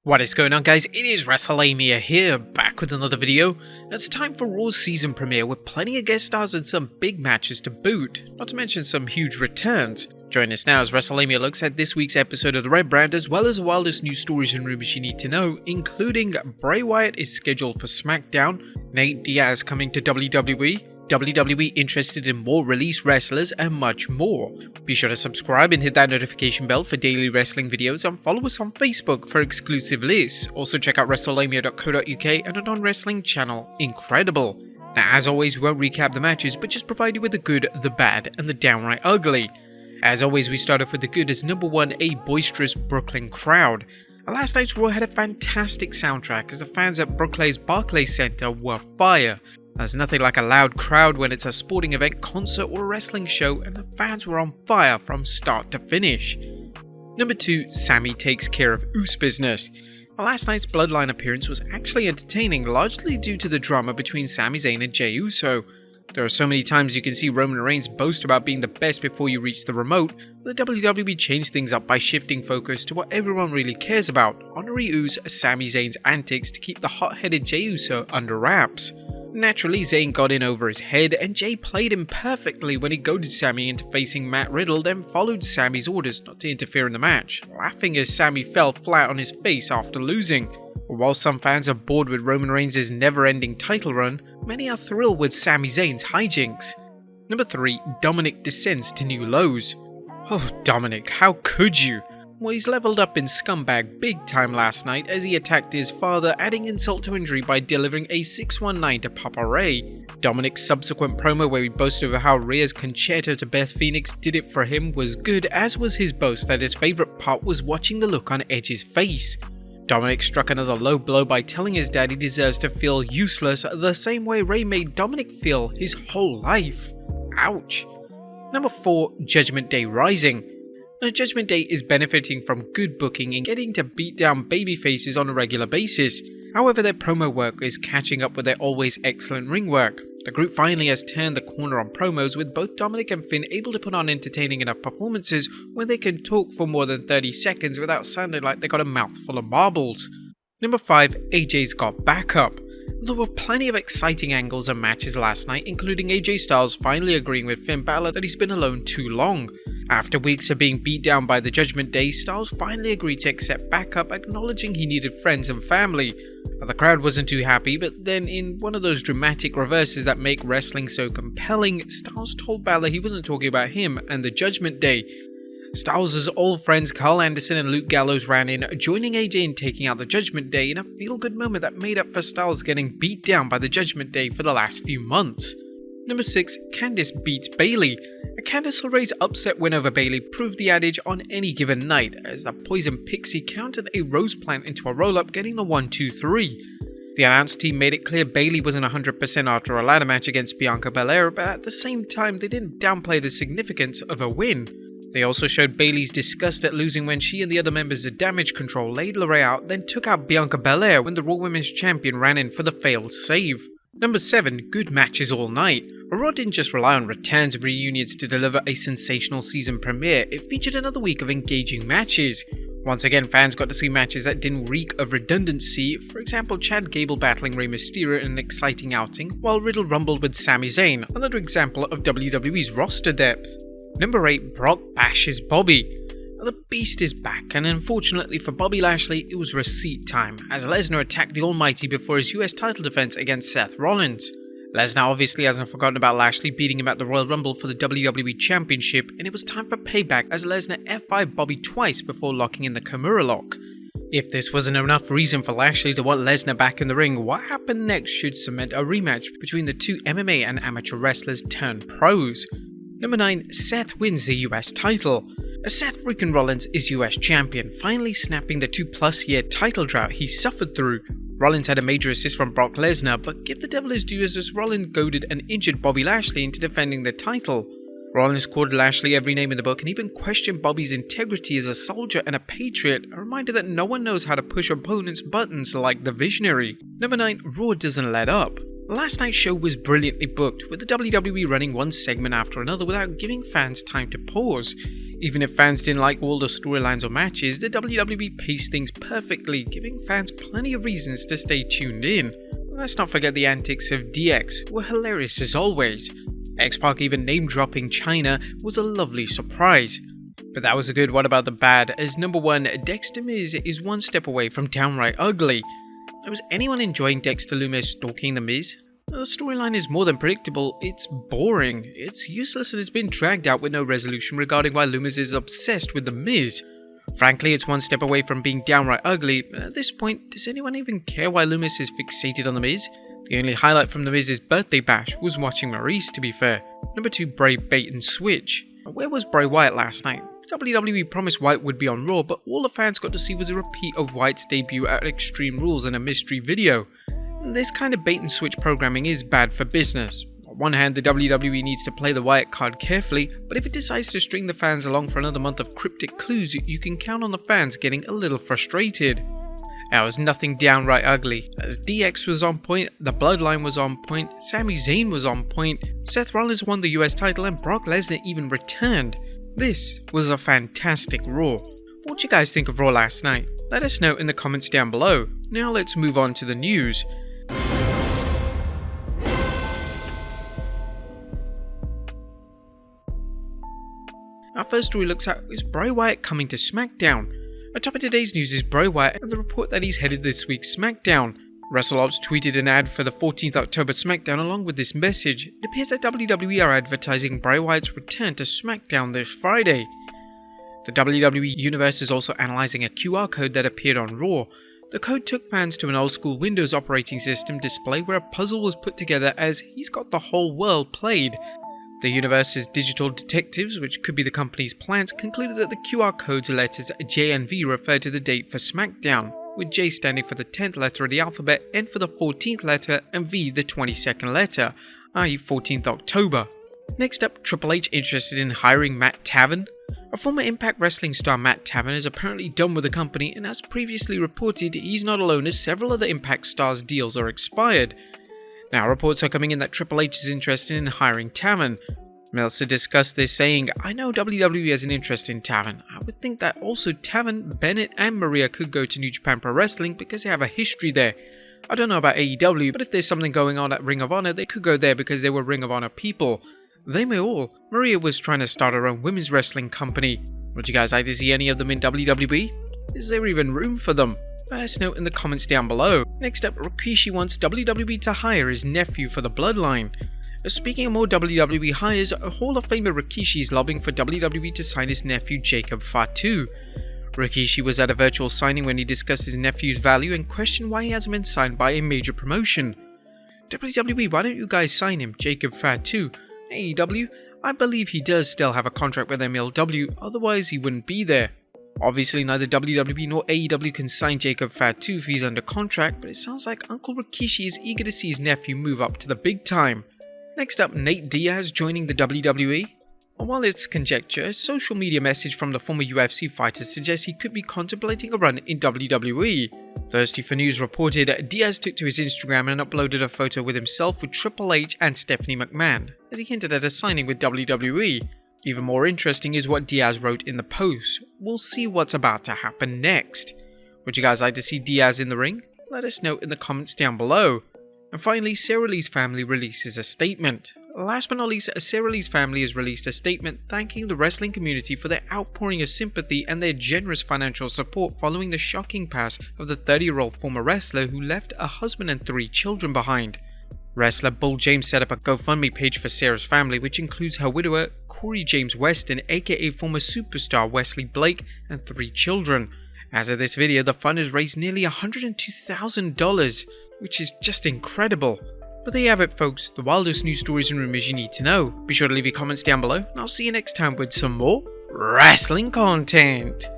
What is going on, guys? It is Wrestlelamia here, back with another video. It's time for Raw's season premiere with plenty of guest stars and some big matches to boot, not to mention some huge returns. Join us now as Wrestlelamia looks at this week's episode of the Red Brand, as well as the wildest news stories and rumors you need to know, including Bray Wyatt is scheduled for SmackDown, Diaz coming to WWE, WWE interested in more released wrestlers, and much more. Be sure to subscribe and hit that notification bell for daily wrestling videos, and follow us on Facebook for exclusive lists. Also check out Wrestlelamia.co.uk and our non-wrestling channel, Incredible. Now, as always, we won't recap the matches, but just provide you with the good, the bad, and the downright ugly. As always, we start off with the good as number one, a boisterous Brooklyn crowd. Last night's Raw had a fantastic soundtrack as the fans at Brooklyn's Barclays Center were fire. There's nothing like a loud crowd when it's a sporting event, concert, or a wrestling show, and the fans were on fire from start to finish. Number 2, Sami takes care of Usos business. Last night's Bloodline appearance was actually entertaining, largely due to the drama between Sami Zayn and Jey Uso. There are so many times you can see Roman Reigns boast about being the best before you reach the remote, but the WWE changed things up by shifting focus to what everyone really cares about, Honorary Usos Sami Zayn's antics to keep the hot-headed Jey Uso under wraps. Naturally, Zayn got in over his head, and Jey played him perfectly when he goaded Sami into facing Matt Riddle, then followed Sami's orders not to interfere in the match, laughing as Sami fell flat on his face after losing. While some fans are bored with Roman Reigns' never-ending title run, many are thrilled with Sami Zayn's hijinks. Number 3, Dominic descends to new lows. Oh, Dominic, how could you? Well, he's leveled up in scumbag big time last night as he attacked his father, adding insult to injury by delivering a 619 to Papa Ray. Dominic's subsequent promo where he boasted over how Rhea's concerto to Beth Phoenix did it for him was good, as was his boast that his favourite part was watching the look on Edge's face. Dominic struck another low blow by telling his dad he deserves to feel useless the same way Ray made Dominic feel his whole life. Ouch. Number 4, Judgment Day Rising. Judgment Day is benefiting from good booking and getting to beat down babyfaces on a regular basis. However, their promo work is catching up with their always excellent ring work. The group finally has turned the corner on promos, with both Dominic and Finn able to put on entertaining enough performances where they can talk for more than 30 seconds without sounding like they got a mouthful of marbles. Number 5, AJ's got backup. There were plenty of exciting angles and matches last night, including AJ Styles finally agreeing with Finn Balor that he's been alone too long. After weeks of being beat down by the Judgment Day, Styles finally agreed to accept backup, acknowledging he needed friends and family. The crowd wasn't too happy, but then in one of those dramatic reverses that make wrestling so compelling, Styles told Balor he wasn't talking about him and the Judgment Day. Styles' old friends Carl Anderson and Luke Gallows ran in, joining AJ in taking out the Judgment Day in a feel-good moment that made up for Styles getting beat down by the Judgment Day for the last few months. Number 6, Candice beats Bayley. Candice LeRae's upset win over Bayley proved the adage on any given night, as the Poison Pixie countered a rose plant into a roll-up, getting the 1-2-3. The announce team made it clear Bayley wasn't 100% after a ladder match against Bianca Belair, but at the same time they didn't downplay the significance of a win. They also showed Bayley's disgust at losing when she and the other members of Damage Control laid LeRae out, then took out Bianca Belair when the Raw Women's Champion ran in for the failed save. Number 7, good matches all night. Raw didn't just rely on returns and reunions to deliver a sensational season premiere, it featured another week of engaging matches. Once again, fans got to see matches that didn't reek of redundancy, for example Chad Gable battling Rey Mysterio in an exciting outing, while Riddle rumbled with Sami Zayn, another example of WWE's roster depth. Number 8, Brock bashes Bobby. The Beast is back, and unfortunately for Bobby Lashley, it was receipt time, as Lesnar attacked the Almighty before his US title defense against Seth Rollins. Lesnar obviously hasn't forgotten about Lashley beating him at the Royal Rumble for the WWE Championship, and it was time for payback as Lesnar F5'd Bobby twice before locking in the Kimura lock. If this wasn't enough reason for Lashley to want Lesnar back in the ring, what happened next should cement a rematch between the two MMA and amateur wrestlers turned pros. Number 9, Seth wins the US title. Seth freaking Rollins is US champion, finally snapping the 2+ year title drought he suffered through. Rollins had a major assist from Brock Lesnar, but give the devil his due as Rollins goaded and injured Bobby Lashley into defending the title. Rollins called Lashley every name in the book and even questioned Bobby's integrity as a soldier and a patriot, a reminder that no one knows how to push opponents' buttons like the Visionary. Number 9, Raw doesn't let up. Last night's show was brilliantly booked, with the WWE running one segment after another without giving fans time to pause. Even if fans didn't like all the storylines or matches, the WWE paced things perfectly, giving fans plenty of reasons to stay tuned in. Let's not forget the antics of DX, who were hilarious as always. X-Pac even name-dropping China was a lovely surprise. But that was a good what about the bad, as number 1, Dexter Miz is one step away from downright ugly. Was anyone enjoying Dexter Lumis stalking the Miz? The storyline is more than predictable, it's boring, it's useless and it's been dragged out with no resolution regarding why Lumis is obsessed with the Miz. Frankly, it's one step away from being downright ugly, but at this point, does anyone even care why Lumis is fixated on the Miz? The only highlight from the Miz's birthday bash was watching Maurice, to be fair. Number 2, Bray bait and switch. Where was Bray Wyatt last night? WWE promised Wyatt would be on Raw, but all the fans got to see was a repeat of Wyatt's debut at Extreme Rules and a mystery video. This kind of bait and switch programming is bad for business. On one hand, the WWE needs to play the Wyatt card carefully, but if it decides to string the fans along for another month of cryptic clues, you can count on the fans getting a little frustrated. There was nothing downright ugly, as DX was on point, the Bloodline was on point, Sami Zayn was on point, Seth Rollins won the US title and Brock Lesnar even returned. This was a fantastic Raw. What do you guys think of Raw last night? Let us know in the comments down below. Now let's move on to the news. Our first story looks at is Bray Wyatt coming to SmackDown. Atop of today's news is Bray Wyatt and the report that he's headed this week's SmackDown. WrestleOps tweeted an ad for the 14th October SmackDown along with this message. It appears that WWE are advertising Bray Wyatt's return to SmackDown this Friday. The WWE Universe is also analysing a QR code that appeared on Raw. The code took fans to an old school Windows operating system display where a puzzle was put together as he's got the whole world played. The Universe's digital detectives, which could be the company's plants, concluded that the QR code's letters J and V refer to the date for SmackDown, with J standing for the 10th letter of the alphabet, N for the 14th letter, and V the 22nd letter, i.e. 14th October. Next up, Triple H interested in hiring Matt Taven. A former Impact Wrestling star Matt Taven is apparently done with the company, and as previously reported, he's not alone as several other Impact stars' deals are expired. Now reports are coming in that Triple H is interested in hiring Taven. Meltzer discussed this saying, "I know WWE has an interest in Taven. I would think that also Taven, Bennett and Maria could go to New Japan Pro Wrestling because they have a history there. I don't know about AEW, but if there's something going on at Ring of Honor, they could go there because they were Ring of Honor people. They may all. Maria was trying to start her own women's wrestling company. Would you guys like to see any of them in WWE? Is there even room for them? Let us know in the comments down below." Next up, Rikishi wants WWE to hire his nephew for the Bloodline. Speaking of more WWE hires, Hall of Famer Rikishi is lobbying for WWE to sign his nephew Jacob Fatu. Rikishi was at a virtual signing when he discussed his nephew's value and questioned why he hasn't been signed by a major promotion. WWE, why don't you guys sign him, Jacob Fatu? AEW, I believe he does still have a contract with MLW, otherwise he wouldn't be there. Obviously neither WWE nor AEW can sign Jacob Fatu if he's under contract, but it sounds like Uncle Rikishi is eager to see his nephew move up to the big time. Next up, Nate Diaz joining the WWE. And while it's conjecture, a social media message from the former UFC fighter suggests he could be contemplating a run in WWE. Thirsty for News reported Diaz took to his Instagram and uploaded a photo with himself with Triple H and Stephanie McMahon, as he hinted at a signing with WWE. Even more interesting is what Diaz wrote in the post. We'll see what's about to happen next. Would you guys like to see Diaz in the ring? Let us know in the comments down below. And finally, Sara Lee's family releases a statement. Last but not least, Sara Lee's family has released a statement thanking the wrestling community for their outpouring of sympathy and their generous financial support following the shocking pass of the 30-year-old former wrestler who left a husband and 3 children behind. Wrestler Bull James set up a GoFundMe page for Sara's family, which includes her widower, Corey James Weston, aka former superstar Wesley Blake, and 3 children. As of this video, the fund has raised nearly $102,000, which is just incredible. But there you have it folks, the wildest news stories and rumors you need to know. Be sure to leave your comments down below, and I'll see you next time with some more wrestling content.